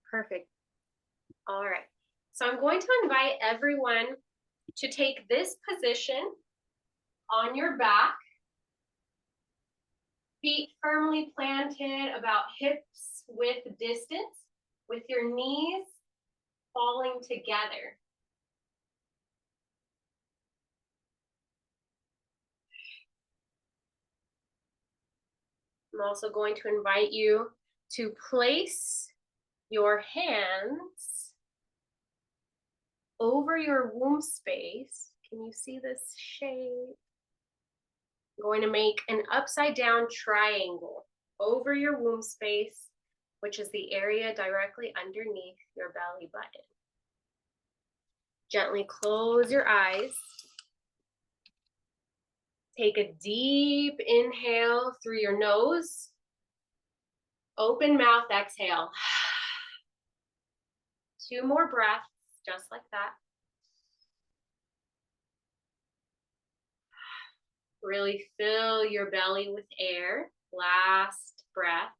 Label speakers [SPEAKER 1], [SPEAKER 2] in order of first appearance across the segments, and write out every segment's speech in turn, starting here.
[SPEAKER 1] Perfect. All right. So I'm going to invite everyone to take this position on your back, feet firmly planted about hips width distance, with your knees falling together. I'm also going to invite you to place your hands over your womb space. Can you see this shape? I'm going to make an upside down triangle over your womb space, which is the area directly underneath your belly button. Gently close your eyes. Take a deep inhale through your nose. Open mouth, exhale. 2 more breaths, just like that. Really fill your belly with air. Last breath.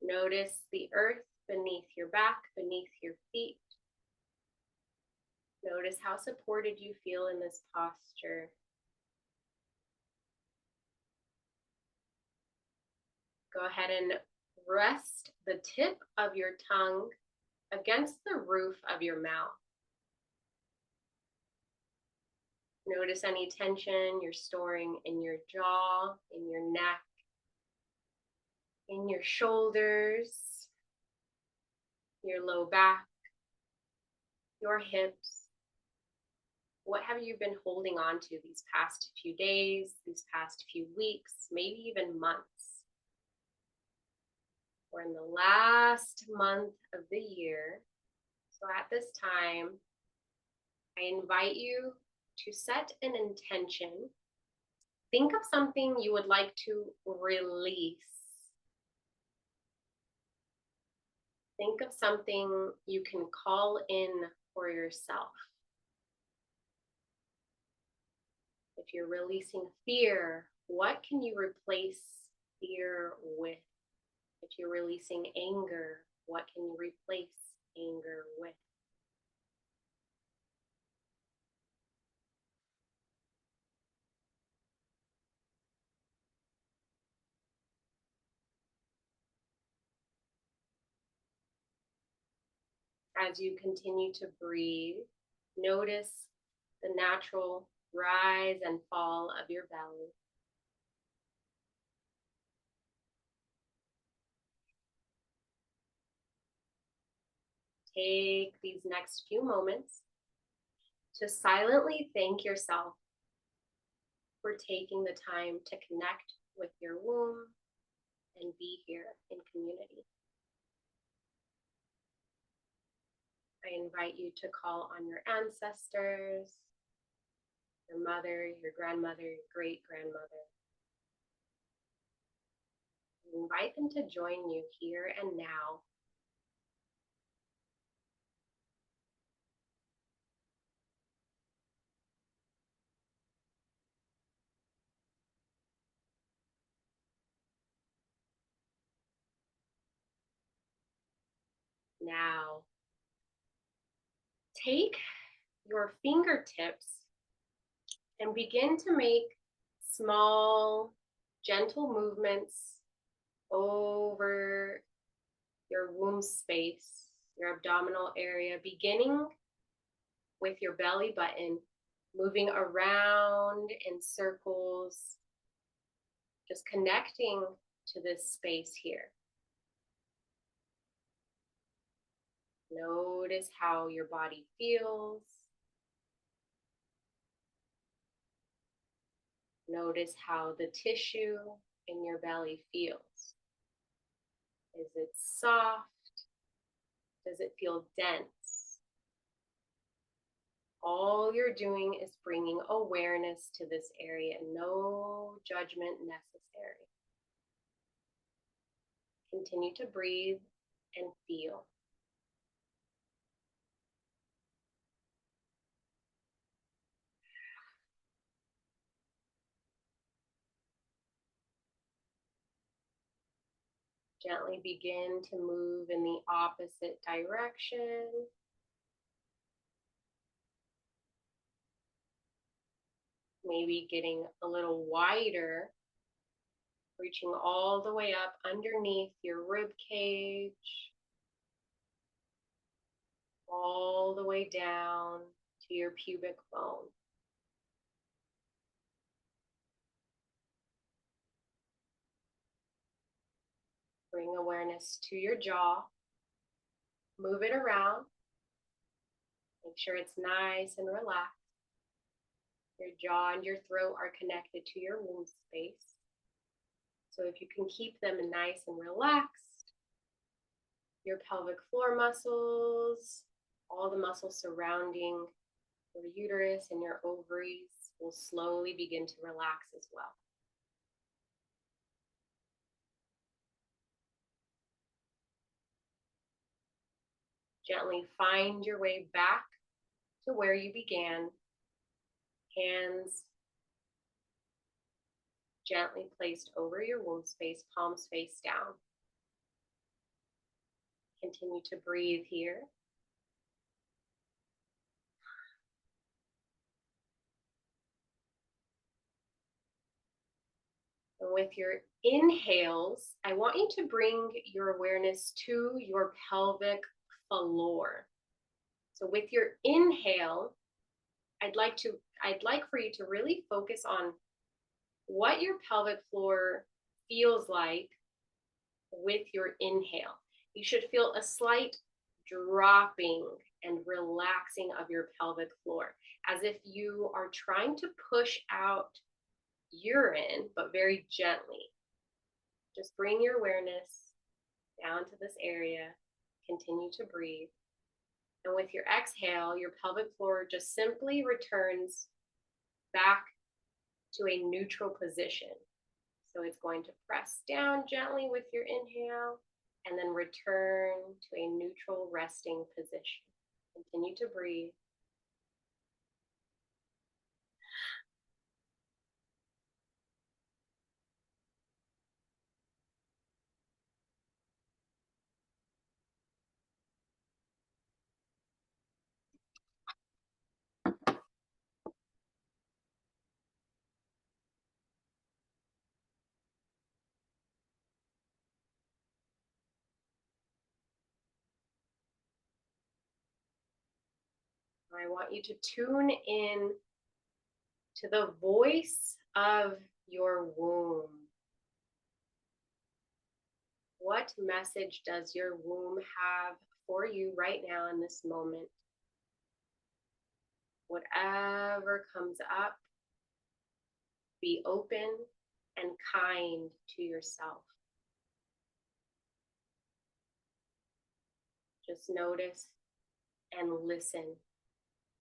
[SPEAKER 1] Notice the earth beneath your back, beneath your feet. Notice how supported you feel in this posture. Go ahead and rest the tip of your tongue against the roof of your mouth. Notice any tension you're storing in your jaw, in your neck, in your shoulders, your low back, your hips. What have you been holding on to these past few days, these past few weeks, maybe even months? We're in the last month of the year. So at this time, I invite you to set an intention. Think of something you would like to release. Think of something you can call in for yourself. If you're releasing fear, what can you replace fear with? If you're releasing anger, what can you replace anger with? As you continue to breathe, notice the natural rise and fall of your belly. Take these next few moments to silently thank yourself for taking the time to connect with your womb and be here in community. I invite you to call on your ancestors, your mother, your grandmother, your great-grandmother. Invite them to join you here and now. Now, take your fingertips and begin to make small, gentle movements over your womb space, your abdominal area, beginning with your belly button, moving around in circles, just connecting to this space here. Notice how your body feels. Notice how the tissue in your belly feels. Is it soft? Does it feel dense? All you're doing is bringing awareness to this area, no judgment necessary. Continue to breathe and feel. Gently begin to move in the opposite direction. Maybe getting a little wider, reaching all the way up underneath your rib cage, all the way down to your pubic bone. Bring awareness to your jaw. Move it around. Make sure it's nice and relaxed. Your jaw and your throat are connected to your womb space. So if you can keep them nice and relaxed, your pelvic floor muscles, all the muscles surrounding your uterus and your ovaries will slowly begin to relax as well. Gently find your way back to where you began. Hands gently placed over your womb space, palms face down. Continue to breathe here. And with your inhales, I want you to bring your awareness to your pelvic floor. So with your inhale, I'd like for you to really focus on what your pelvic floor feels like with your inhale. You should feel a slight dropping and relaxing of your pelvic floor, as if you are trying to push out urine, but very gently. Just bring your awareness down to this area. Continue to breathe. And with your exhale, your pelvic floor just simply returns back to a neutral position. So it's going to press down gently with your inhale and then return to a neutral resting position. Continue to breathe. I want you to tune in to the voice of your womb. What message does your womb have for you right now in this moment? Whatever comes up, be open and kind to yourself. Just notice and listen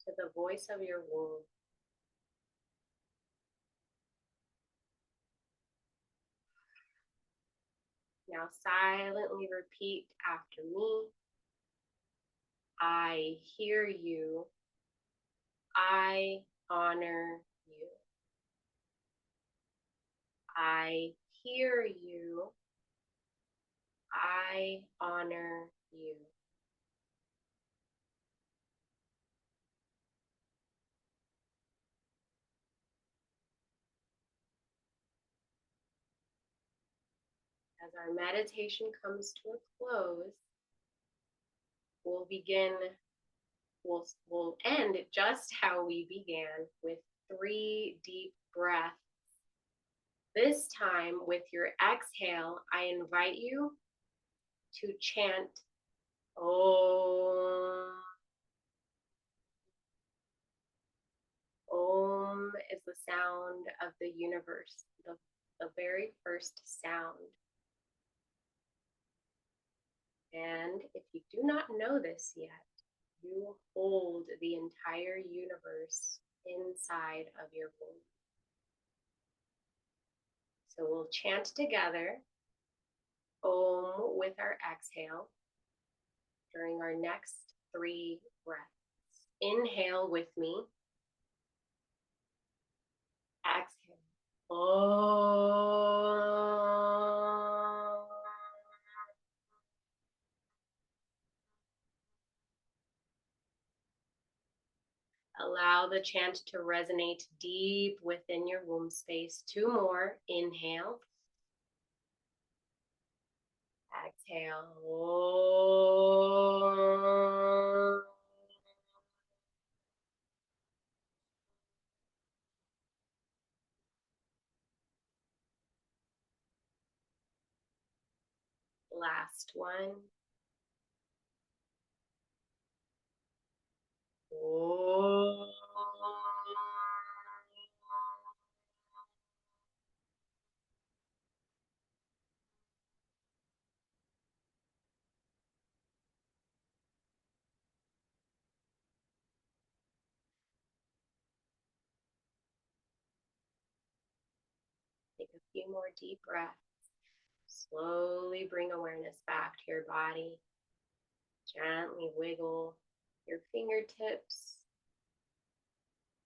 [SPEAKER 1] to the voice of your womb. Now silently repeat after me. I hear you. I honor you. I hear you. I honor you. As our meditation comes to a close, we'll end just how we began, with 3 deep breaths. This time, with your exhale, I invite you to chant Om. Om is the sound of the universe, the very first sound. And if you do not know this yet, you hold the entire universe inside of your womb. So we'll chant together Om with our exhale during our next 3 breaths. Inhale with me. Exhale. Om. Allow the chant to resonate deep within your womb space. 2 more. Inhale. Exhale. Om. Last one. Om. Take a few more deep breaths. Slowly bring awareness back to your body. Gently wiggle your fingertips,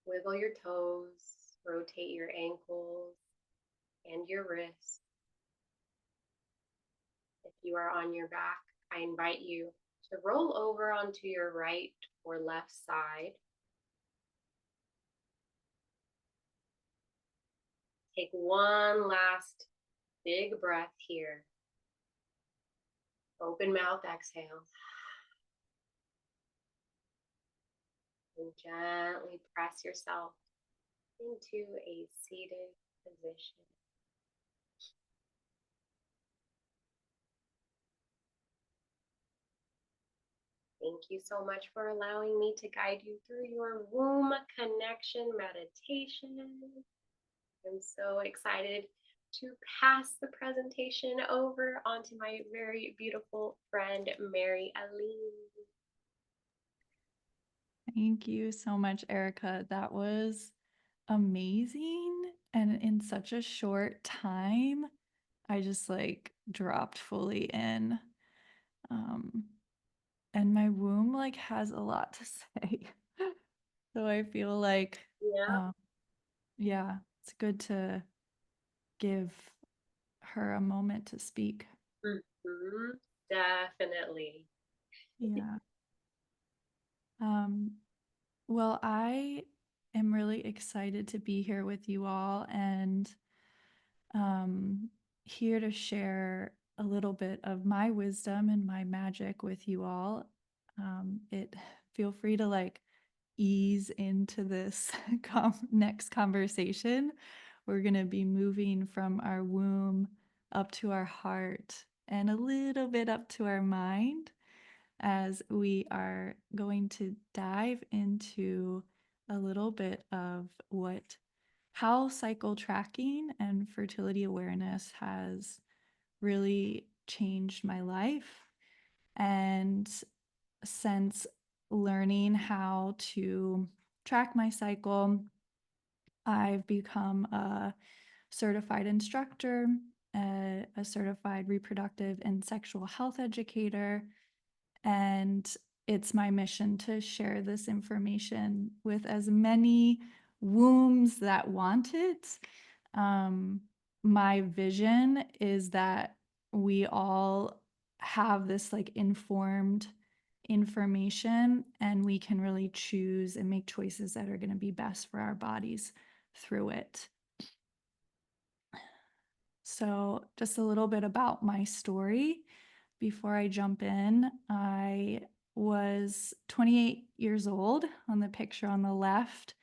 [SPEAKER 1] wiggle your toes, rotate your ankles and your wrists. If you are on your back, I invite you to roll over onto your right or left side. Take one last big breath here. Open mouth, exhale. And gently press yourself into a seated position. Thank you so much for allowing me to guide you through your womb connection meditation. I'm so excited to pass the presentation over onto my very beautiful friend, Mary Aline.
[SPEAKER 2] Thank you so much, Erica. That was amazing. And in such a short time, I just like dropped fully in. Um, and my womb like has a lot to say. So I feel like,
[SPEAKER 1] Yeah.
[SPEAKER 2] um, yeah, it's good to give her a moment to speak.
[SPEAKER 1] Mm-hmm. Definitely.
[SPEAKER 2] Yeah. Um, well, I am really excited to be here with you all and um, here to share a little bit of my wisdom and my magic with you all. It feel free to like ease into this next conversation. We're going to be moving from our womb up to our heart and a little bit up to our mind as we are going to dive into a little bit of how cycle tracking and fertility awareness has really changed my life. And since learning how to track my cycle, I've become a certified instructor, a certified reproductive and sexual health educator, and it's my mission to share this information with as many wombs that want it. Um, my vision is that we all have this like informed information and we can really choose and make choices that are going to be best for our bodies through it. So, just a little bit about my story. Before I jump in, I was 28 years old on the picture on the left,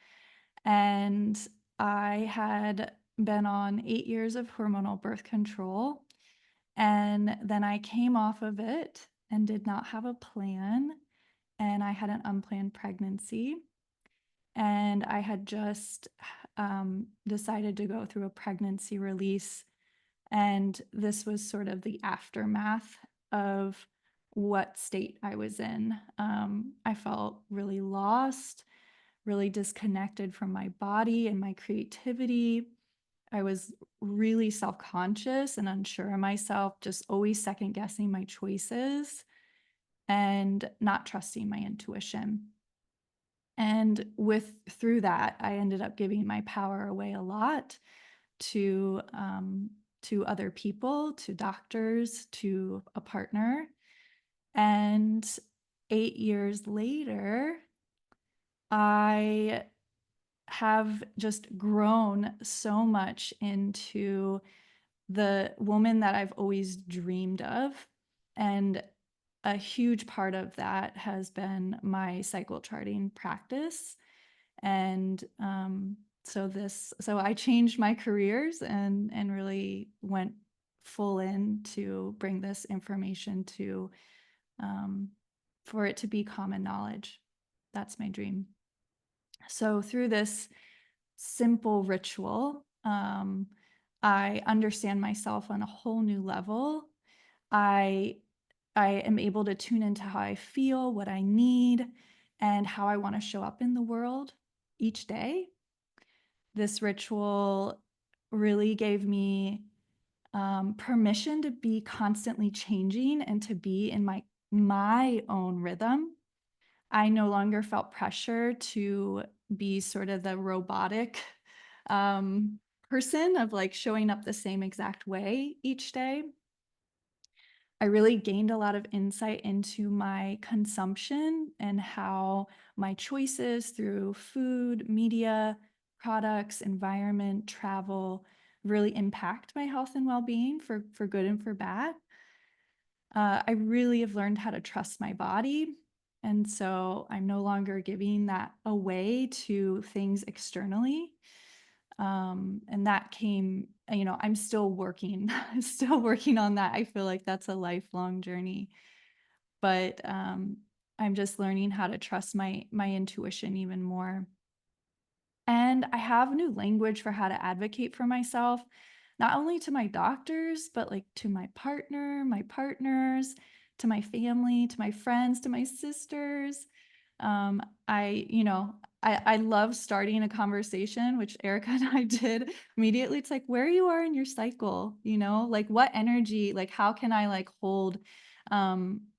[SPEAKER 2] and I had been on 8 years of hormonal birth control. And then I came off of it and did not have a plan. And I had an unplanned pregnancy. And I had just decided to go through a pregnancy release, and this was sort of the aftermath of what state I was in. I felt really lost, really disconnected from my body and my creativity. I was really self conscious and unsure of myself, just always second guessing my choices and not trusting my intuition. And through that, I ended up giving my power away a lot to other people, to doctors, to a partner. And 8 years later, I have just grown so much into the woman that I've always dreamed of. And a huge part of that has been my cycle charting practice. And so I changed my careers and really went full in to bring this information to um, for it to be common knowledge. That's my dream. So through this simple ritual, I understand myself on a whole new level. I I am able to tune into how I feel, what I need, and how I want to show up in the world each day. This ritual really gave me permission to be constantly changing and to be in my own rhythm. I no longer felt pressure to be sort of the robotic um, person of like showing up the same exact way each day. I really gained a lot of insight into my consumption and how my choices through food, media, products, environment, travel really impact my health and well-being for good and for bad. I really have learned how to trust my body. And so I'm no longer giving that away to things externally. And that came, I'm still working, still working on that. I feel like that's a lifelong journey, but I'm just learning how to trust my intuition even more. And I have new language for how to advocate for myself, not only to my doctors, but like to my partner, my partners, to my family, to my friends, to my sisters. Um, I, you know, I love starting a conversation, which Erica and I did immediately. It's like where you are in your cycle, like what energy, like how can I like hold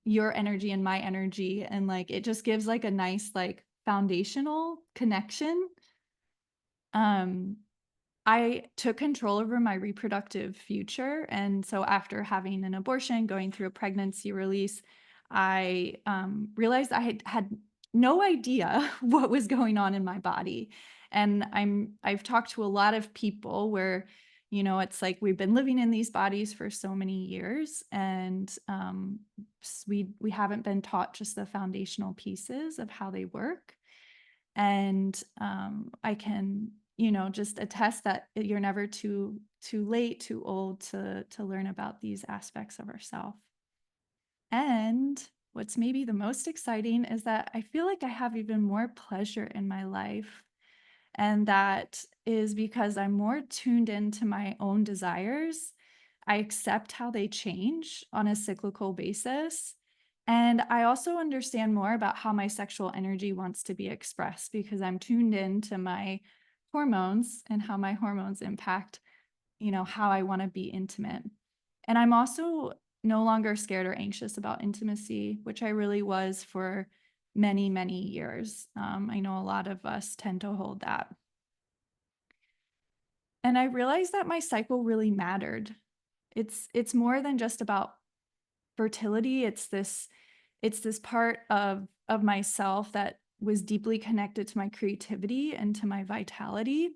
[SPEAKER 2] your energy and my energy, and like it just gives like a nice like foundational connection. um, I took control over my reproductive future. And so after having an abortion, going through a pregnancy release, I realized I had no idea what was going on in my body. And I've talked to a lot of people where, it's like we've been living in these bodies for so many years, and we haven't been taught just the foundational pieces of how they work. And I can just attest that you're never too late, too old to learn about these aspects of ourselves. And what's maybe the most exciting is that I feel like I have even more pleasure in my life, and that is because I'm more tuned into my own desires. I accept how they change on a cyclical basis. And I also understand more about how my sexual energy wants to be expressed because I'm tuned into my hormones and how my hormones impact, how I want to be intimate. And I'm also no longer scared or anxious about intimacy, which I really was for many, many years. I know a lot of us tend to hold that. And I realized that my cycle really mattered. It's more than just about fertility. It's this part of myself that was deeply connected to my creativity and to my vitality.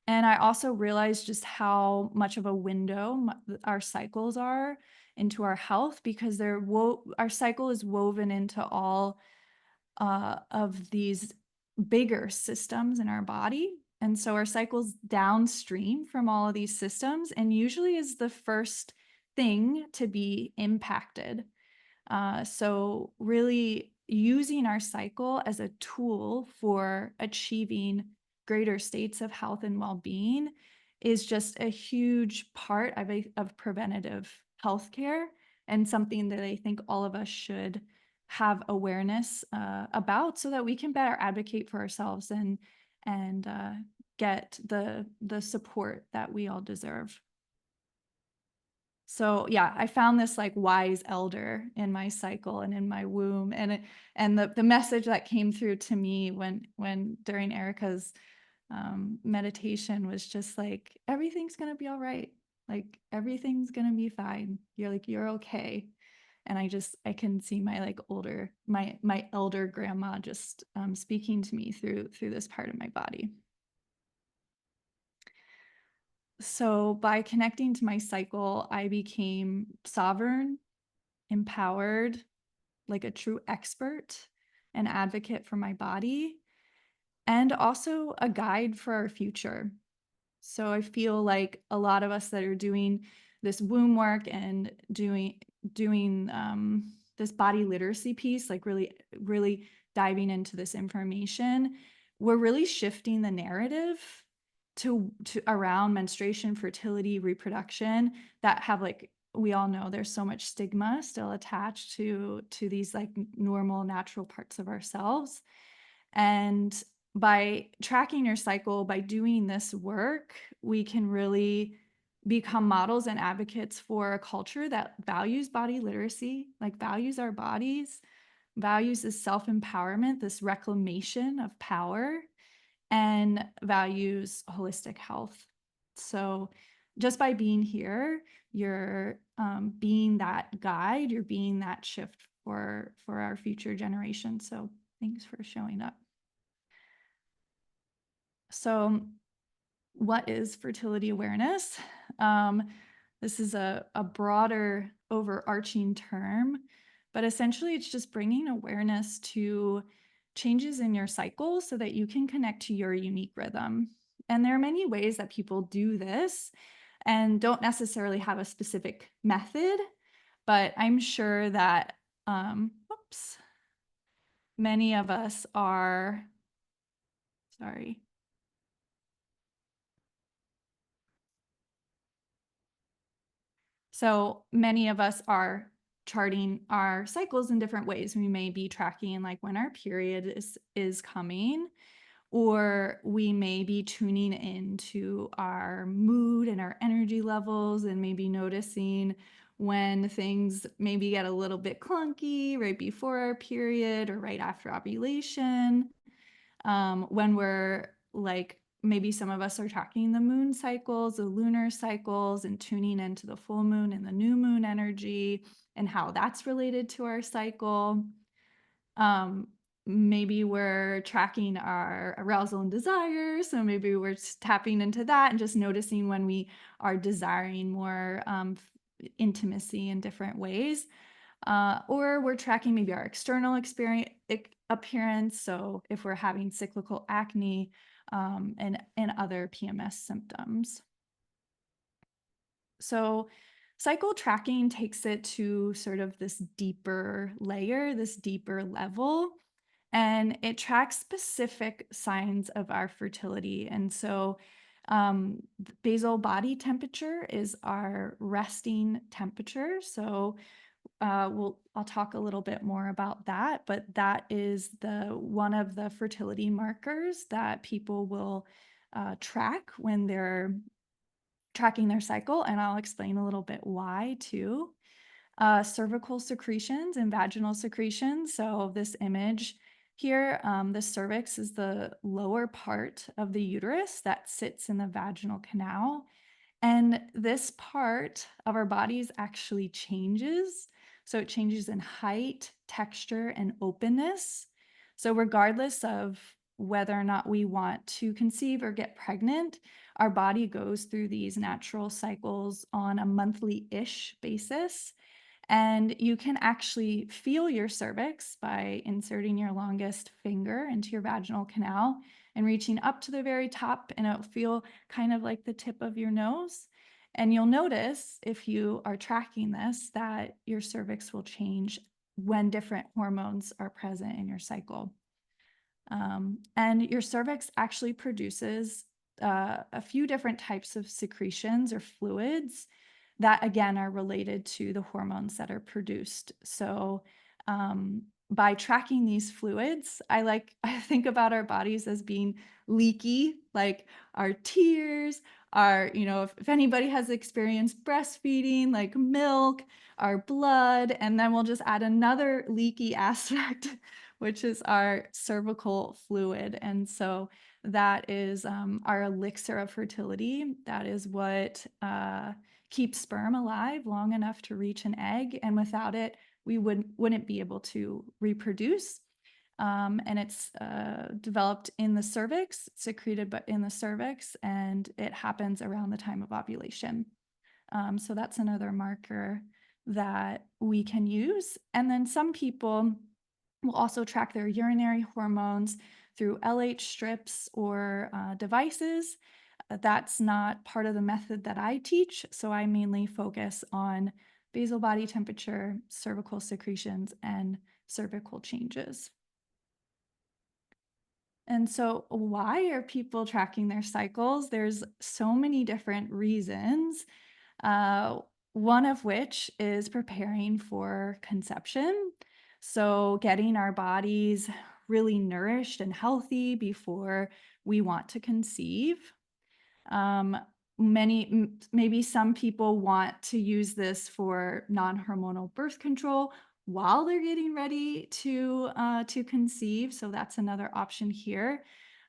[SPEAKER 2] And I also realized just how much of a window our cycles are into our health, because our cycle is woven into all of these bigger systems in our body. And so our cycle's downstream from all of these systems and usually is the first thing to be impacted. So really using our cycle as a tool for achieving greater states of health and well-being is just a huge part of preventative healthcare, and something that I think all of us should have awareness about, so that we can better advocate for ourselves and get the support that we all deserve. So yeah, I found this like wise elder in my cycle and in my womb, and the message that came through to me when during Erica's meditation was just like, everything's gonna be all right. Like everything's gonna be fine. You're okay. And I can see my like older, my elder grandma just speaking to me through this part of my body. So by connecting to my cycle, I became sovereign, empowered, like a true expert, an advocate for my body, and also a guide for our future. So I feel like a lot of us that are doing this womb work and doing this body literacy piece, like really diving into this information, we're really shifting the narrative to around menstruation, fertility, reproduction that have like we all know there's so much stigma still attached to these like normal natural parts of ourselves. And by tracking your cycle, by doing this work, we can really become models and advocates for a culture that values body literacy, like values our bodies, values this self-empowerment, this reclamation of power, and values holistic health. So just by being here, you're being that guide, you're being that shift for our future generations. So thanks for showing up. So what is fertility awareness? This is a broader overarching term, but essentially it's just bringing awareness to changes in your cycle so that you can connect to your unique rhythm. And there are many ways that people do this and don't necessarily have a specific method, but I'm sure that, whoops, many of us are, sorry. So many of us are charting our cycles in different ways. We may be tracking like when our period is coming, or we may be tuning into our mood and our energy levels and maybe noticing when things maybe get a little bit clunky right before our period or right after ovulation. When we're like, maybe some of us are tracking the moon cycles, the lunar cycles, and tuning into the full moon and the new moon energy and how that's related to our cycle. Um, Maybe we're tracking our arousal and desire. So maybe we're tapping into that and just noticing when we are desiring more intimacy in different ways. Or we're tracking maybe our external appearance. So if we're having cyclical acne and other PMS symptoms. So cycle tracking takes it to sort of this deeper layer, this deeper level, and it tracks specific signs of our fertility. And so basal body temperature is our resting temperature. So I'll talk a little bit more about that, but that is one of the fertility markers that people will track when they're tracking their cycle, and I'll explain a little bit why too. Cervical secretions and vaginal secretions. So this image here, the cervix is the lower part of the uterus that sits in the vaginal canal. And this part of our bodies actually changes. So it changes in height, texture, and openness. So, regardless of whether or not we want to conceive or get pregnant, our body goes through these natural cycles on a monthly ish basis. And you can actually feel your cervix by inserting your longest finger into your vaginal canal and reaching up to the very top, and it'll feel kind of like the tip of your nose. And you'll notice if you are tracking this that your cervix will change when different hormones are present in your cycle. And your cervix actually produces a few different types of secretions or fluids that, again, are related to the hormones that are produced. So by tracking these fluids, I think about our bodies as being leaky, like our tears, if anybody has experienced breastfeeding, like milk, our blood, and then we'll just add another leaky aspect, which is our cervical fluid. And so that is our elixir of fertility. That is what keeps sperm alive long enough to reach an egg. And without it, we wouldn't be able to reproduce. And it's developed in the cervix, secreted but in the cervix, and it happens around the time of ovulation. So that's another marker that we can use. And then some people will also track their urinary hormones through LH strips or devices. That's not part of the method that I teach. So I mainly focus on basal body temperature, cervical secretions, and cervical changes. And so, why are people tracking their cycles? There's so many different reasons. Uh, one of which is preparing for conception. So, getting our bodies really nourished and healthy before we want to conceive. Um, maybe some people want to use this for non-hormonal birth control while they're getting ready to conceive. So that's another option here.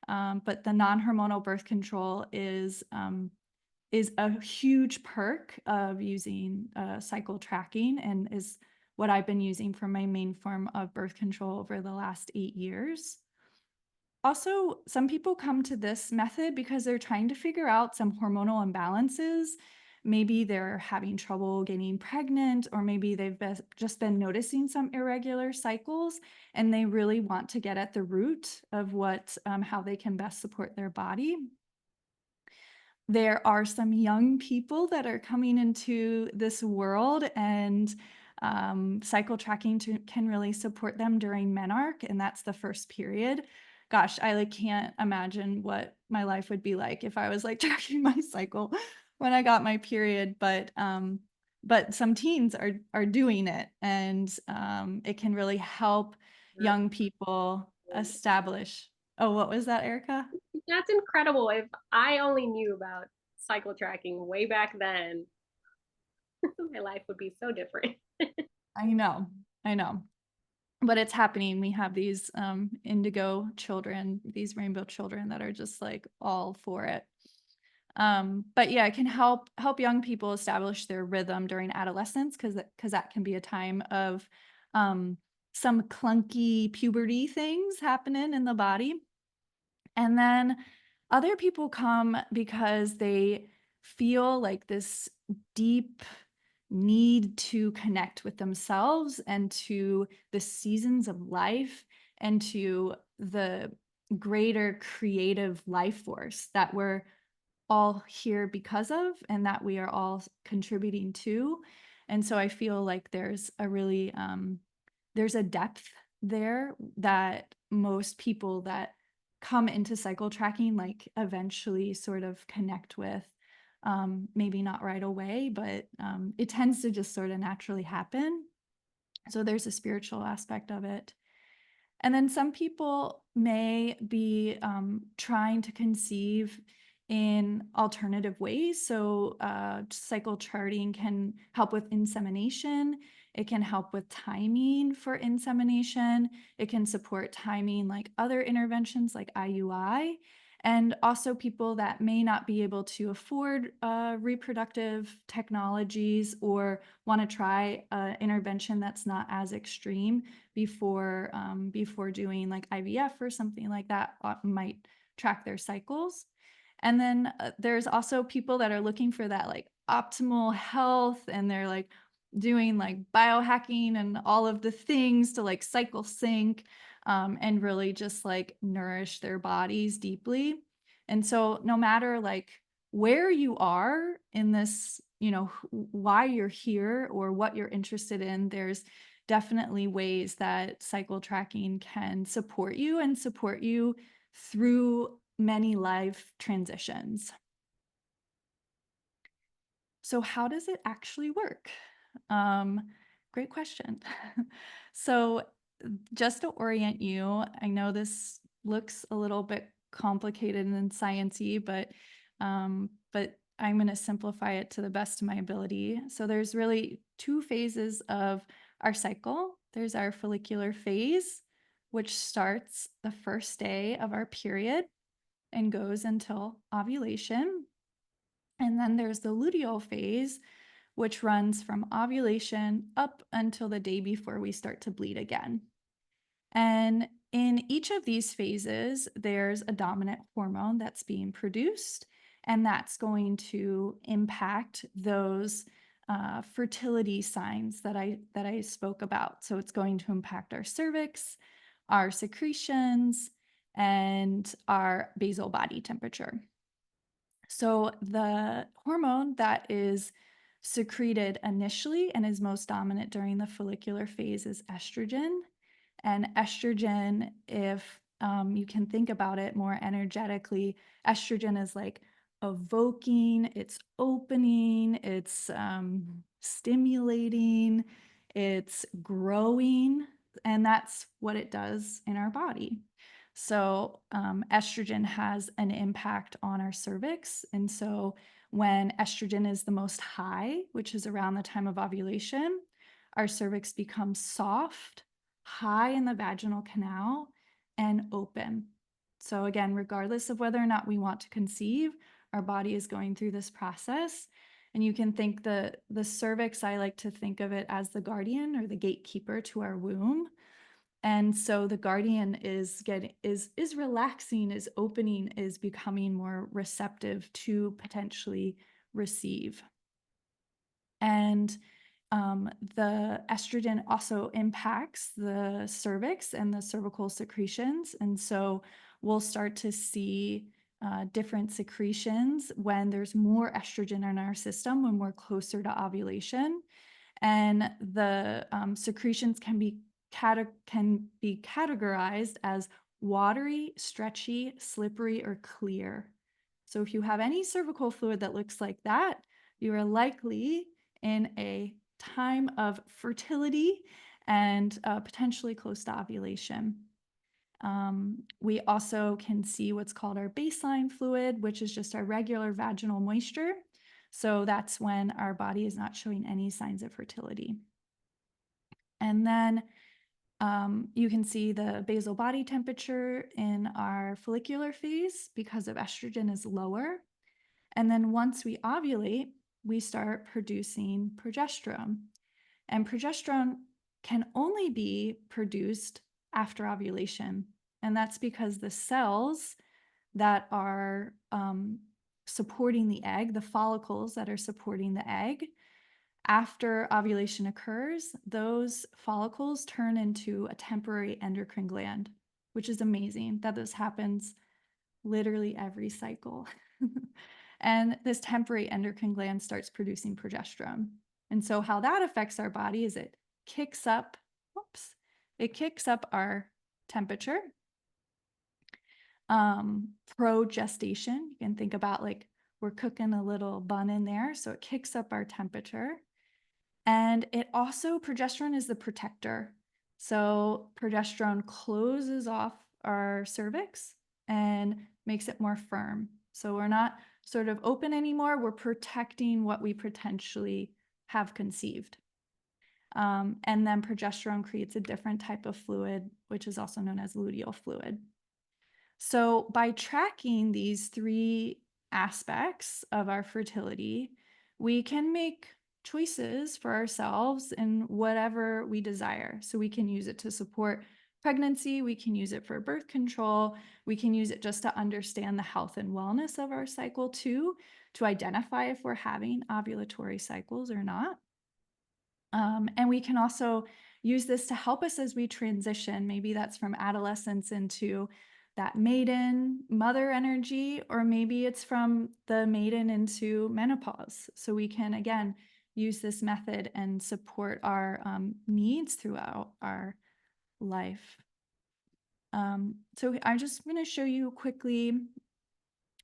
[SPEAKER 2] But the non-hormonal birth control is a huge perk of using cycle tracking, and is what I've been using for my main form of birth control over the last 8 years. Also, some people come to this method because they're trying to figure out some hormonal imbalances. Maybe they're having trouble getting pregnant, or maybe just been noticing some irregular cycles, and they really want to get at the root of how they can best support their body. There are some young people that are coming into this world, and cycle tracking can really support them during menarche, and that's the first period. Gosh, I like can't imagine what my life would be like if I was like tracking my cycle when I got my period. But some teens are doing it, and it can really help young people establish. Oh, what was that, Erica?
[SPEAKER 1] That's incredible. If I only knew about cycle tracking way back then, my life would be so different.
[SPEAKER 2] I know, I know. But it's happening. We have these indigo children, these rainbow children that are just like all for it. But yeah, it can help young people establish their rhythm during adolescence, because that can be a time of um, some clunky puberty things happening in the body. And then other people come because they feel like this deep need to connect with themselves and to the seasons of life and to the greater creative life force that we're all here because of, and that we are all contributing to. And so I feel like there's a depth there that most people that come into cycle tracking like eventually sort of connect with. Maybe not right away, but it tends to just sort of naturally happen. So there's a spiritual aspect of it. And then some people may be trying to conceive in alternative ways. So, cycle charting can help with insemination. It can help with timing for insemination. It can support timing like other interventions like IUI. And also, people that may not be able to afford reproductive technologies or want to try an intervention that's not as extreme before doing like IVF or something like that, might track their cycles. And then there's also people that are looking for that like optimal health, and they're like doing like biohacking and all of the things to like cycle sync, and really just like nourish their bodies deeply. And so no matter like where you are in this, why you're here or what you're interested in, there's definitely ways that cycle tracking can support you and support you through many life transitions. So, how does it actually work? Um, Great question. So, just to orient you, I know this looks a little bit complicated and sciencey, but I'm going to simplify it to the best of my ability. So, there's really two phases of our cycle. There's our follicular phase, which starts the first day of our period and goes until ovulation. And then there's the luteal phase, which runs from ovulation up until the day before we start to bleed again. And in each of these phases, there's a dominant hormone that's being produced, and that's going to impact those fertility signs that I spoke about. So it's going to impact our cervix, our secretions, and our basal body temperature. So the hormone that is secreted initially and is most dominant during the follicular phase is estrogen. And estrogen, if you can think about it more energetically, estrogen is like evoking, it's opening, it's stimulating, it's growing, and that's what it does in our body. So, estrogen has an impact on our cervix. And so, when estrogen is the most high, which is around the time of ovulation, our cervix becomes soft, high in the vaginal canal, and open. So, again, regardless of whether or not we want to conceive, our body is going through this process. And you can think the cervix, I like to think of it as the guardian or the gatekeeper to our womb. And so the guardian is relaxing, is opening, is becoming more receptive to potentially receive. And the estrogen also impacts the cervix and the cervical secretions. And so we'll start to see different secretions when there's more estrogen in our system, when we're closer to ovulation. And the secretions can be categorized as watery, stretchy, slippery, or clear. So if you have any cervical fluid that looks like that, you are likely in a time of fertility and potentially close to ovulation. We also can see what's called our baseline fluid, which is just our regular vaginal moisture. So that's when our body is not showing any signs of fertility. And then you can see the basal body temperature in our follicular phase because of estrogen is lower. And then once we ovulate, we start producing progesterone. And progesterone can only be produced after ovulation. And that's because the cells that are supporting the egg, the follicles that are supporting the egg, after ovulation occurs, those follicles turn into a temporary endocrine gland, which is amazing that this happens literally every cycle. And this temporary endocrine gland starts producing progesterone. And so how that affects our body is it kicks up, it kicks up our temperature. Progestation, you can think about like we're cooking a little bun in there, so it kicks up our temperature. And it also, progesterone is the protector. So progesterone closes off our cervix and makes it more firm. So we're not sort of open anymore. We're protecting what we potentially have conceived. And then progesterone creates a different type of fluid, which is also known as luteal fluid. So by tracking these three aspects of our fertility, we can make choices for ourselves in whatever we desire. So we can use it to support pregnancy, we can use it for birth control, we can use it just to understand the health and wellness of our cycle too, to identify if we're having ovulatory cycles or not. And we can also use this to help us as we transition. Maybe that's from adolescence into that maiden mother energy, or maybe it's from the maiden into menopause. So we can, again, use this method and support our needs throughout our life. So I'm just going to show you quickly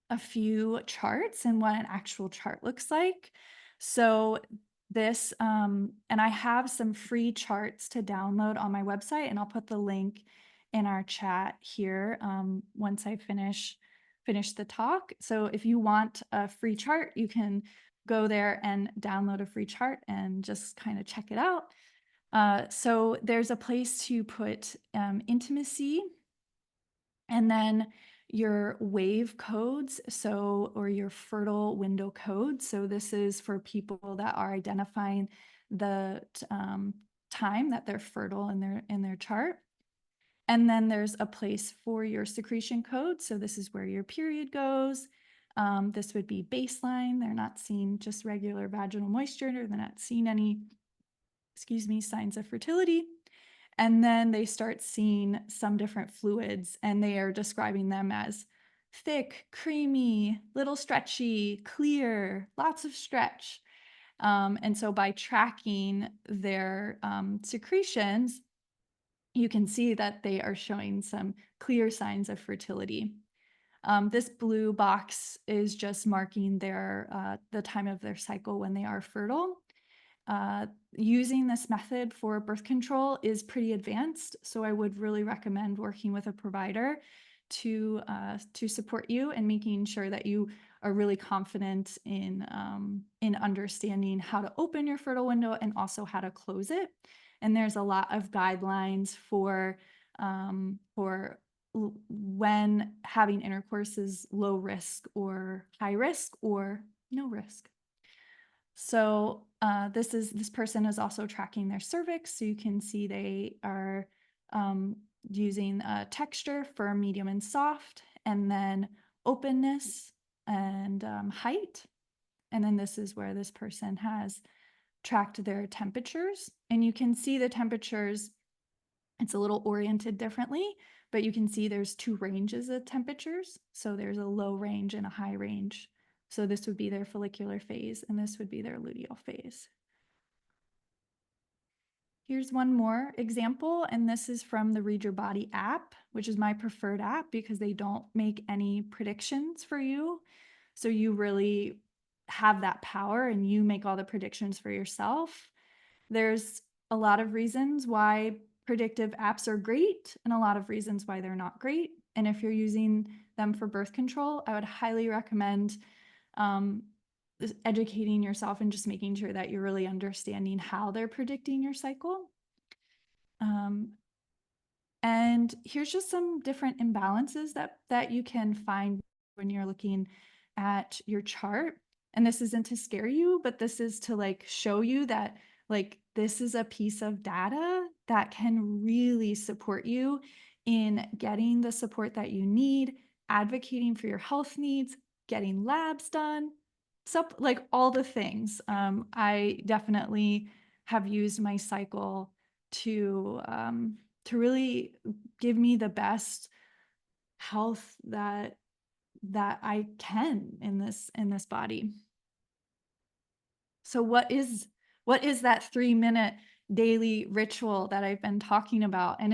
[SPEAKER 2] a few charts and what an actual chart looks like. So this, and I have some free charts to download on my website, and I'll put the link in our chat here once I finish the talk. So if you want a free chart, you can go there and download a free chart and just kind of check it out. So there's a place to put intimacy, and then your wave codes, or your fertile window code. So this is for people that are identifying the time that they're fertile in their chart. And then there's a place for your secretion code. So this is where your period goes. This would be baseline. They're not seeing just regular vaginal moisture, or they're not seeing any, signs of fertility. And then they start seeing some different fluids, and they are describing them as thick, creamy, little stretchy, clear, lots of stretch. And so by tracking their secretions, you can see that they are showing some clear signs of fertility. This blue box is just marking the time of their cycle when they are fertile. Using this method for birth control is pretty advanced, so I would really recommend working with a provider to support you and making sure that you are really confident in understanding how to open your fertile window and also how to close it. And there's a lot of guidelines for when having intercourse is low risk or high risk or no risk. So this person is also tracking their cervix, so you can see they are using texture for medium and soft, and then openness and height. And then this is where this person has tracked their temperatures, and you can see the temperatures. It's a little oriented differently, but you can see there's two ranges of temperatures. So there's a low range and a high range. So this would be their follicular phase, and this would be their luteal phase. Here's one more example, and this is from the Read Your Body app, which is my preferred app because they don't make any predictions for you. So you really have that power and you make all the predictions for yourself. There's a lot of reasons why predictive apps are great and a lot of reasons why they're not great. And if you're using them for birth control, I would highly recommend educating yourself and just making sure that you're really understanding how they're predicting your cycle. And here's just some different imbalances that you can find when you're looking at your chart. And this isn't to scare you, but this is to like show you that like this is a piece of data that can really support you in getting the support that you need, advocating for your health needs, getting labs done, like all the things. I definitely have used my cycle to really give me the best health that I can in this body. So what is that 3-minute daily ritual that I've been talking about? And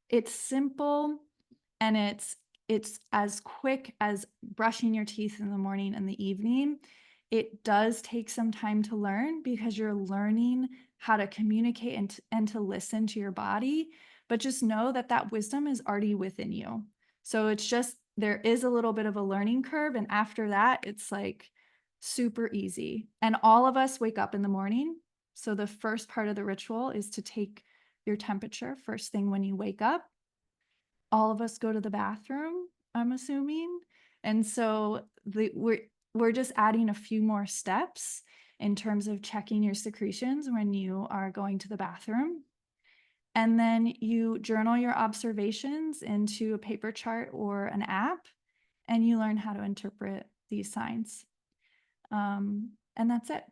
[SPEAKER 2] it's simple, and it's as quick as brushing your teeth in the morning and the evening. It does take some time to learn because you're learning how to communicate and to listen to your body, but just know that that wisdom is already within you. So it's just there is a little bit of a learning curve, and after that it's like super easy. And all of us wake up in the morning. So the first part of the ritual is to take your temperature first thing when you wake up. All of us go to the bathroom, I'm assuming. And so we're just adding a few more steps in terms of checking your secretions when you are going to the bathroom. And then you journal your observations into a paper chart or an app, and you learn how to interpret these signs. And that's it.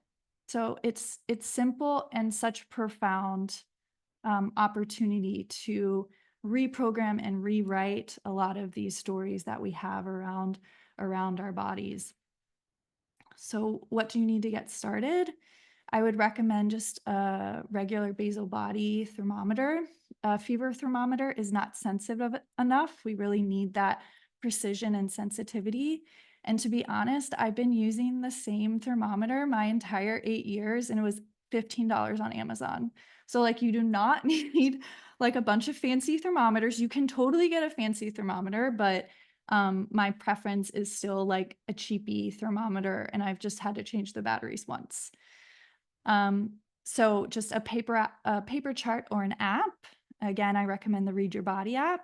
[SPEAKER 2] So it's simple and such profound opportunity to reprogram and rewrite a lot of these stories that we have around our bodies. So what do you need to get started? I would recommend just a regular basal body thermometer. A fever thermometer is not sensitive enough. We really need that precision and sensitivity. And to be honest, I've been using the same thermometer my entire 8 years, and it was $15 on Amazon. So like you do not need like a bunch of fancy thermometers. You can totally get a fancy thermometer, but my preference is still like a cheapy thermometer, and I've just had to change the batteries once. So just a paper chart or an app. Again, I recommend the Read Your Body app.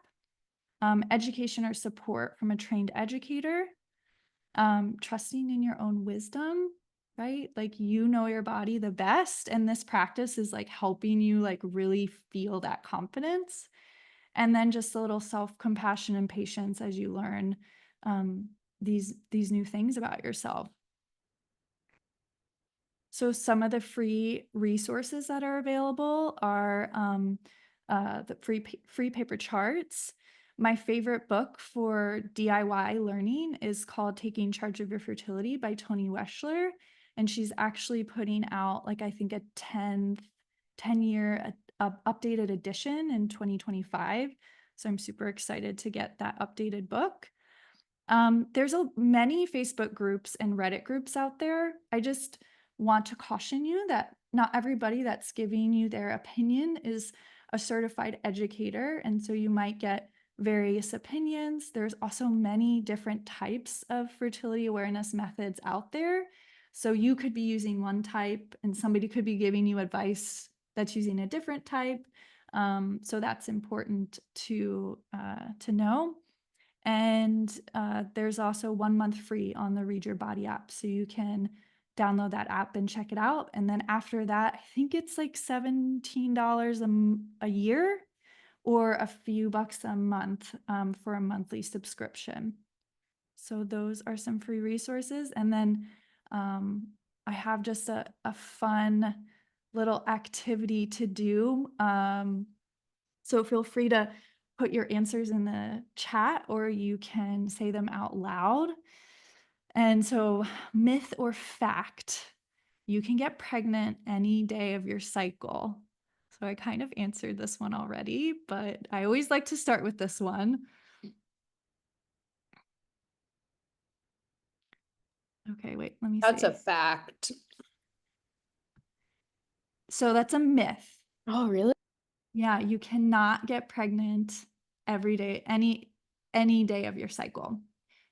[SPEAKER 2] education or support from a trained educator, trusting in your own wisdom, right? Like you know your body the best, and this practice is like helping you like really feel that confidence. And then just a little self-compassion and patience as you learn um, these new things about yourself. So some of the free resources that are available are the free paper charts. My favorite book for DIY learning is called Taking Charge of Your Fertility by Toni Weschler. And she's actually putting out like I think a 10-year updated edition in 2025. So I'm super excited to get that updated book. There's many Facebook groups and Reddit groups out there. I just want to caution you that not everybody that's giving you their opinion is a certified educator, and so you might get various opinions. There's also many different types of fertility awareness methods out there. So you could be using one type and somebody could be giving you advice that's using a different type. So that's important to know. And there's also 1 month free on the Read Your Body app. So you can download that app and check it out. And then after that, I think it's like $17 a year or a few bucks a month for a monthly subscription. So those are some free resources. And then I have just a fun little activity to do. So feel free to put your answers in the chat or you can say them out loud. And so, myth or fact, you can get pregnant any day of your cycle. So I kind of answered this one already, but I always like to start with this one. Okay, wait, let me
[SPEAKER 3] That's
[SPEAKER 2] see.
[SPEAKER 3] a fact.
[SPEAKER 2] So that's a myth.
[SPEAKER 3] Oh, really?
[SPEAKER 2] Yeah, you cannot get pregnant every day, any day of your cycle.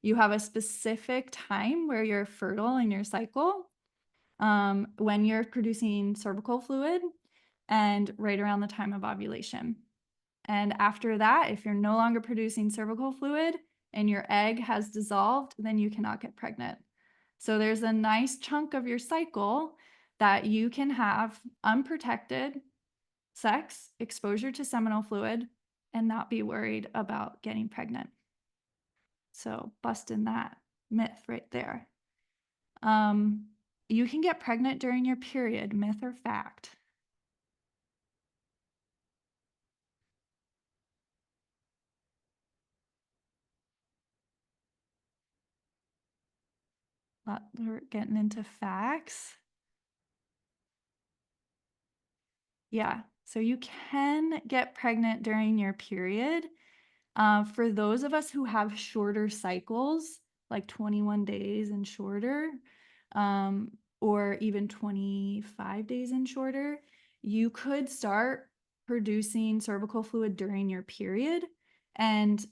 [SPEAKER 2] You have a specific time where you're fertile in your cycle, when you're producing cervical fluid, and right around the time of ovulation. And after that, if you're no longer producing cervical fluid and your egg has dissolved, then you cannot get pregnant. So there's a nice chunk of your cycle that you can have unprotected sex, exposure to seminal fluid, and not be worried about getting pregnant. So busting that myth right there. You can get pregnant during your period, myth or fact? We're getting into facts. Yeah, so you can get pregnant during your period. For those of us who have shorter cycles, like 21 days and shorter, um, or even 25 days and shorter, you could start producing cervical fluid during your period. And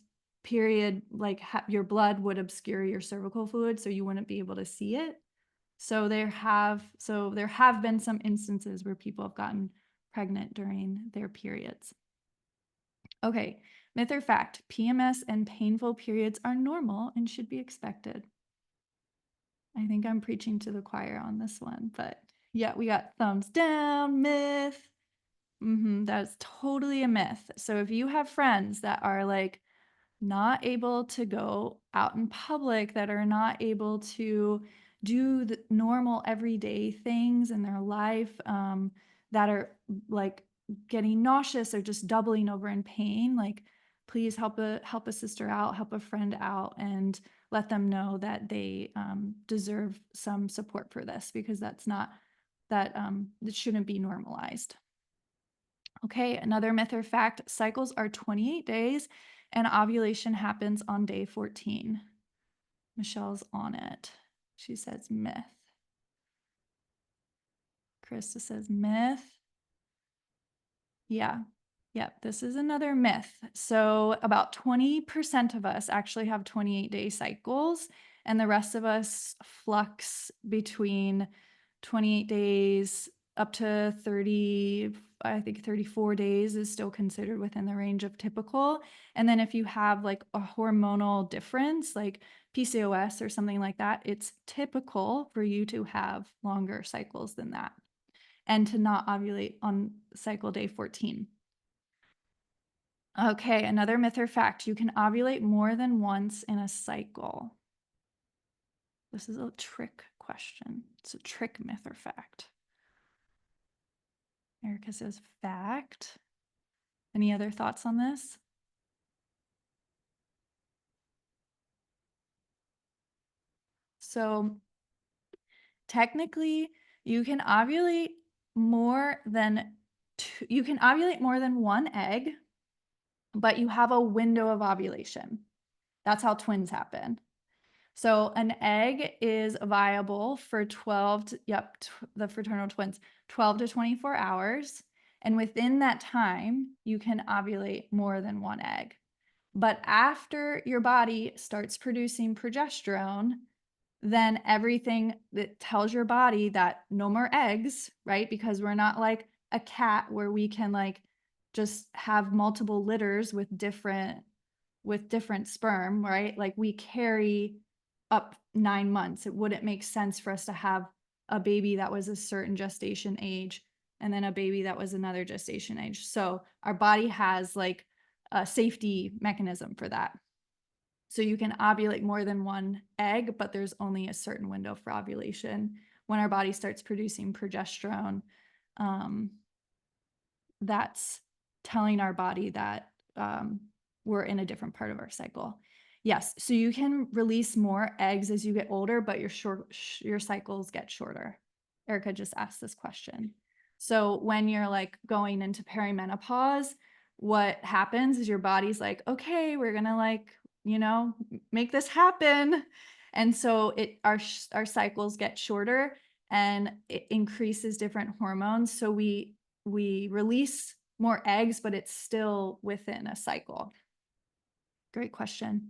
[SPEAKER 2] period, like your blood would obscure your cervical fluid, so you wouldn't be able to see it. So there have been some instances where people have gotten pregnant during their periods. Okay, myth or fact, PMS and painful periods are normal and should be expected. I think I'm preaching to the choir on this one, but yeah, we got thumbs down, myth. That's totally a myth. So if you have friends that are like not able to go out in public, that are not able to do the normal everyday things in their life, that are like getting nauseous or just doubling over in pain, like please help a sister out, help a friend out, and let them know that they deserve some support for this, because that's not that it shouldn't be normalized. Okay, another myth or fact, cycles are 28 days and ovulation happens on day 14. Michelle's on it. She says myth. Krista says myth. Yeah. Yep, this is another myth. So about 20% of us actually have 28-day cycles, and the rest of us flux between 28 days up to 30, I think 34 days is still considered within the range of typical. And then if you have like a hormonal difference, like PCOS or something like that, it's typical for you to have longer cycles than that and to not ovulate on cycle day 14. Okay, another myth or fact, you can ovulate more than once in a cycle. This is a trick question. It's a trick myth or fact. Erica says fact. Any other thoughts on this? So technically, you can ovulate more than you can ovulate more than one egg, but you have a window of ovulation. That's how twins happen. So an egg is viable for 12 to, the fraternal twins, 12 to 24 hours. And within that time, you can ovulate more than one egg. But after your body starts producing progesterone, then everything that tells your body that no more eggs, right? Because we're not like a cat where we can like just have multiple litters with different sperm, right? Like we carry up 9 months. It wouldn't make sense for us to have a baby that was a certain gestation age and then a baby that was another gestation age. So our body has like a safety mechanism for that. So you can ovulate more than one egg, but there's only a certain window for ovulation. When our body starts producing progesterone, um, that's telling our body that we're in a different part of our cycle. Yes, so you can release more eggs as you get older, but your cycles get shorter. Erica just asked this question. So when you're like going into perimenopause, what happens is your body's like, okay, we're gonna like, make this happen. And so our cycles get shorter and it increases different hormones. So we release more eggs, but it's still within a cycle. Great question.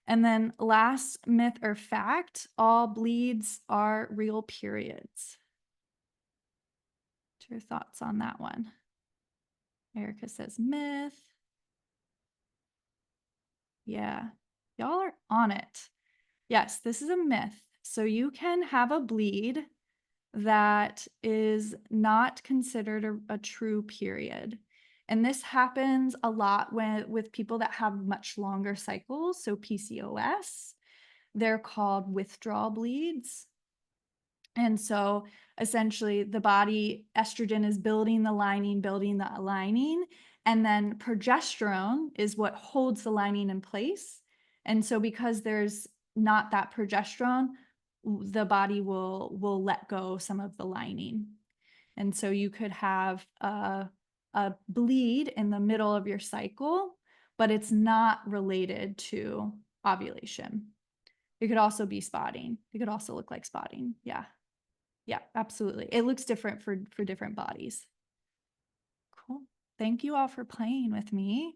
[SPEAKER 2] And then last myth or fact, all bleeds are real periods. What's your thoughts on that one? Erica says myth. Yeah, y'all are on it. Yes, this is a myth. So you can have a bleed that is not considered a true period. And this happens a lot with people that have much longer cycles. So PCOS, they're called withdrawal bleeds. And so essentially the body, estrogen is building the lining, and then progesterone is what holds the lining in place. And so because there's not that progesterone, the body will let go some of the lining. And so you could have a bleed in the middle of your cycle, but it's not related to ovulation. It could also be spotting. It could also look like spotting. Yeah. Yeah, absolutely. It looks different for different bodies. Cool. Thank you all for playing with me.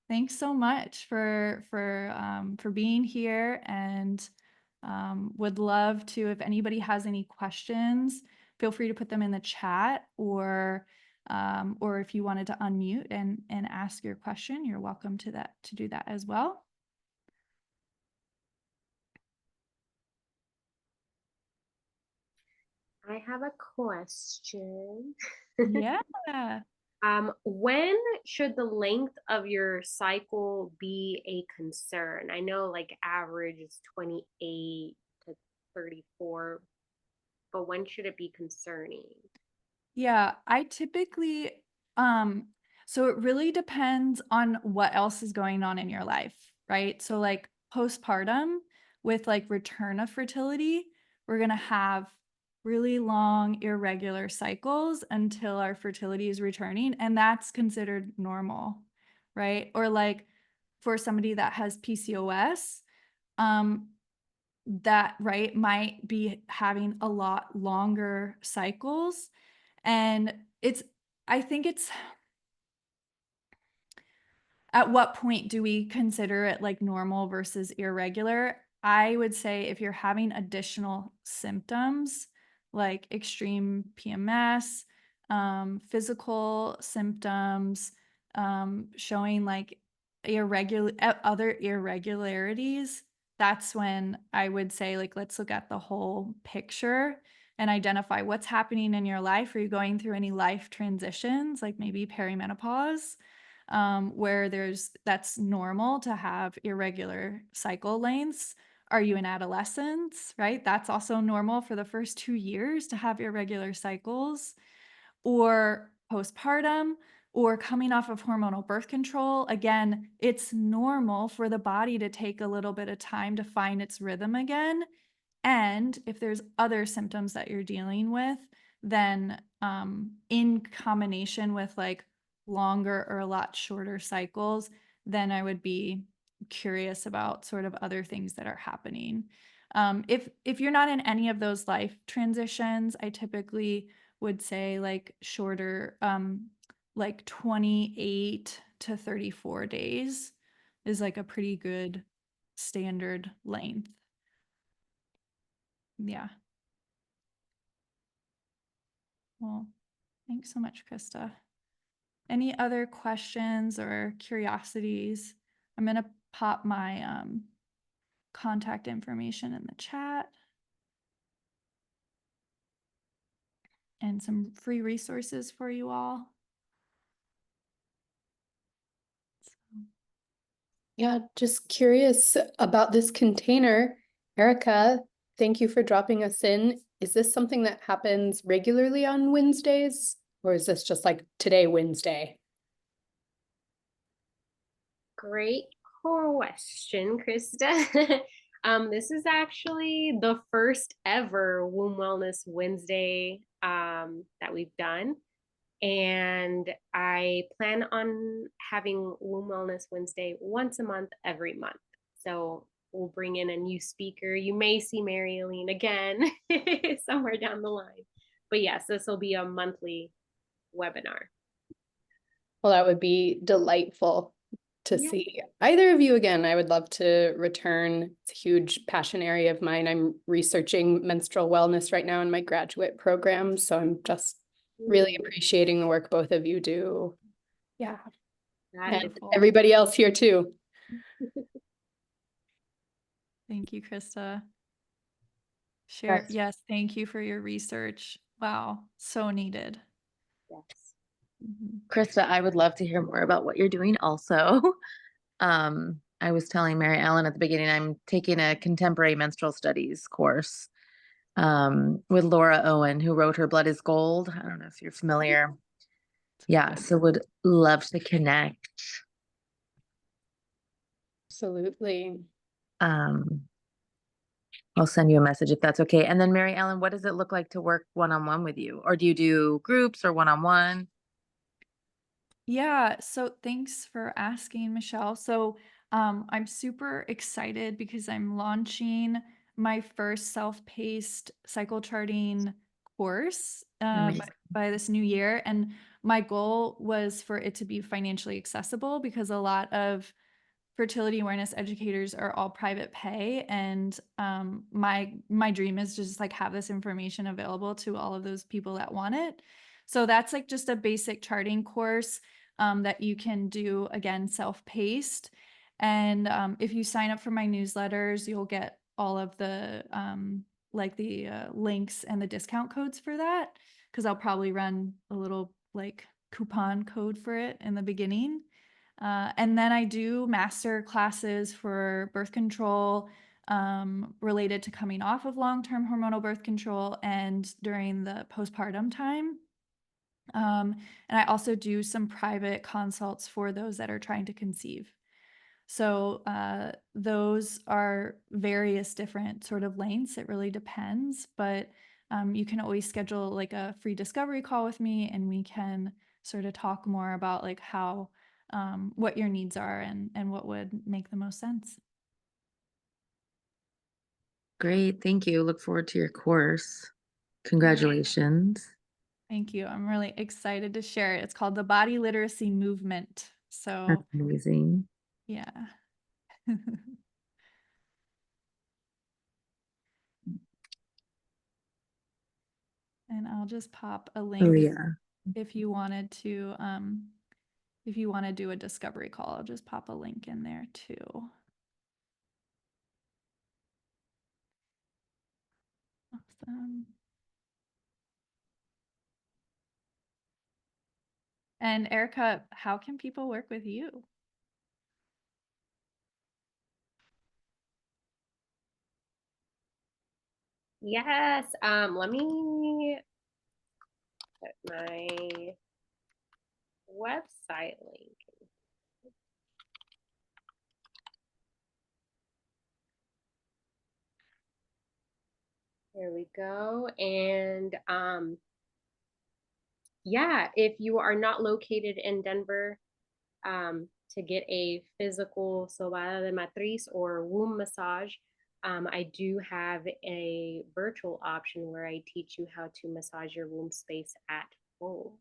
[SPEAKER 2] Thanks so much for being here, and would love to, if anybody has any questions, feel free to put them in the chat, or if you wanted to unmute and ask your question, you're welcome to do that as well.
[SPEAKER 1] I have a question.
[SPEAKER 2] Yeah.
[SPEAKER 1] When should the length of your cycle be a concern? I know like average is 28 to 34, but when should it be concerning?
[SPEAKER 2] Yeah, I typically, so it really depends on what else is going on in your life, right? So like postpartum with like return of fertility, we're gonna have really long irregular cycles until our fertility is returning, and that's considered normal, right? Or like for somebody that has PCOS, um, that right might be having a lot longer cycles, and I think it's, at what point do we consider it like normal versus irregular? I would say if you're having additional symptoms, like extreme PMS, physical symptoms, showing like other irregularities, that's when I would say, like, let's look at the whole picture and identify what's happening in your life. Are you going through any life transitions, like maybe perimenopause, where that's normal to have irregular cycle lengths? Are you in adolescence, right? That's also normal for the first 2 years to have irregular cycles, or postpartum, or coming off of hormonal birth control. Again, it's normal for the body to take a little bit of time to find its rhythm again. And if there's other symptoms that you're dealing with, then in combination with like longer or a lot shorter cycles, then I would be curious about sort of other things that are happening. If you're not in any of those life transitions, I typically would say like shorter, like 28 to 34 days is like a pretty good standard length. Yeah. Well, thanks so much, Krista. Any other questions or curiosities? I'm going to pop my contact information in the chat and some free resources for you all.
[SPEAKER 3] Yeah, just curious about this container. Erica, thank you for dropping us in. Is this something that happens regularly on Wednesdays? Or is this just like today, Wednesday?
[SPEAKER 1] Great question, Krista. This is actually the first ever Womb Wellness Wednesday that we've done. And I plan on having Womb Wellness Wednesday once a month, every month. So we'll bring in a new speaker. You may see Mary Aline again somewhere down the line. But yes, this will be a monthly webinar.
[SPEAKER 3] Well, that would be delightful to see either of you again. I would love to return. It's a huge passion area of mine. I'm researching menstrual wellness right now in my graduate program. So I'm just really appreciating the work both of you do. Yeah. And everybody else here too.
[SPEAKER 2] Thank you, Krista. Sure.
[SPEAKER 3] Yes.
[SPEAKER 2] Yes. Thank you for your research. Wow. So needed.
[SPEAKER 1] Yes.
[SPEAKER 4] Krista, I would love to hear more about what you're doing also. I was telling Mary Ellen at the beginning, I'm taking a contemporary menstrual studies course with Laura Owen, who wrote Her Blood is Gold. I don't know if you're familiar. Yeah, so would love to connect.
[SPEAKER 3] Absolutely.
[SPEAKER 4] I'll send you a message if that's okay. And then Mary Ellen, what does it look like to work one-on-one with you? Or do you do groups or one-on-one?
[SPEAKER 2] Yeah, so thanks for asking, Michelle. So I'm super excited because I'm launching my first self-paced cycle charting course by this new year. And my goal was for it to be financially accessible because a lot of fertility awareness educators are all private pay, and my dream is to just like have this information available to all of those people that want it. So that's like just a basic charting course that you can do, again, self-paced. And if you sign up for my newsletters, you'll get all of the links and the discount codes for that, because I'll probably run a little like coupon code for it in the beginning. And then I do master classes for birth control related to coming off of long-term hormonal birth control and during the postpartum time. And I also do some private consults for those that are trying to conceive. So those are various different sort of lengths. It really depends, but you can always schedule like a free discovery call with me, and we can sort of talk more about like how what your needs are and what would make the most sense.
[SPEAKER 4] Great, thank you. Look forward to your course. Congratulations.
[SPEAKER 2] Thank you. I'm really excited to share it. It's called the Body Literacy Movement. So
[SPEAKER 4] That's amazing.
[SPEAKER 2] yeah. And I'll just pop a
[SPEAKER 4] Oh
[SPEAKER 2] link
[SPEAKER 4] yeah.
[SPEAKER 2] if you wanted to do a discovery call. I'll just pop a link in there too. Awesome. And Erica, how can people work with you?
[SPEAKER 1] Yes. Let me put my website link. There we go. And yeah, if you are not located in Denver, to get a physical sobada de matriz or womb massage, I do have a virtual option where I teach you how to massage your womb space at home.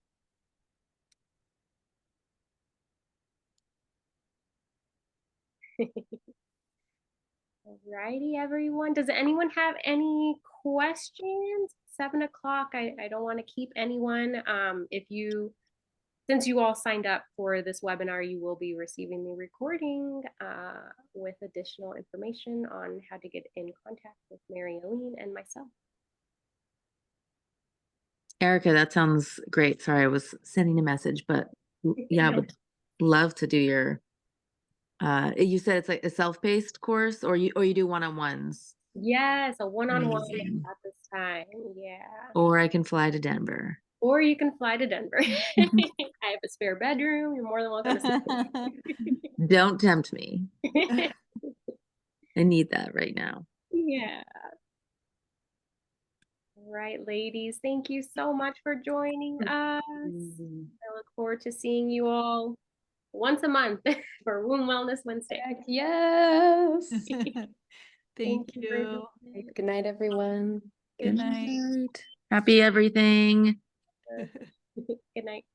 [SPEAKER 1] Alrighty, everyone. Does anyone have any questions? 7 o'clock. I don't want to keep anyone. Since you all signed up for this webinar, you will be receiving the recording with additional information on how to get in contact with Mary Aline and myself.
[SPEAKER 4] Erica, that sounds great. Sorry, I was sending a message, but yeah, I would love to do your you said it's like a self-paced course or you do one-on-ones.
[SPEAKER 1] Yes, a one-on-one
[SPEAKER 4] Amazing.
[SPEAKER 1] at this time. Yeah.
[SPEAKER 4] Or I can fly to Denver.
[SPEAKER 1] Or you can fly to Denver. I have a spare bedroom. You're more than welcome to stay.
[SPEAKER 4] Don't tempt me. I need that right now.
[SPEAKER 1] Yeah. All right, ladies. Thank you so much for joining us. I look forward to seeing you all once a month for Womb Wellness Wednesday.
[SPEAKER 3] Yes.
[SPEAKER 2] Thank you.
[SPEAKER 1] very much.
[SPEAKER 3] Good night, everyone.
[SPEAKER 2] Good night.
[SPEAKER 4] Happy everything.
[SPEAKER 1] Good night.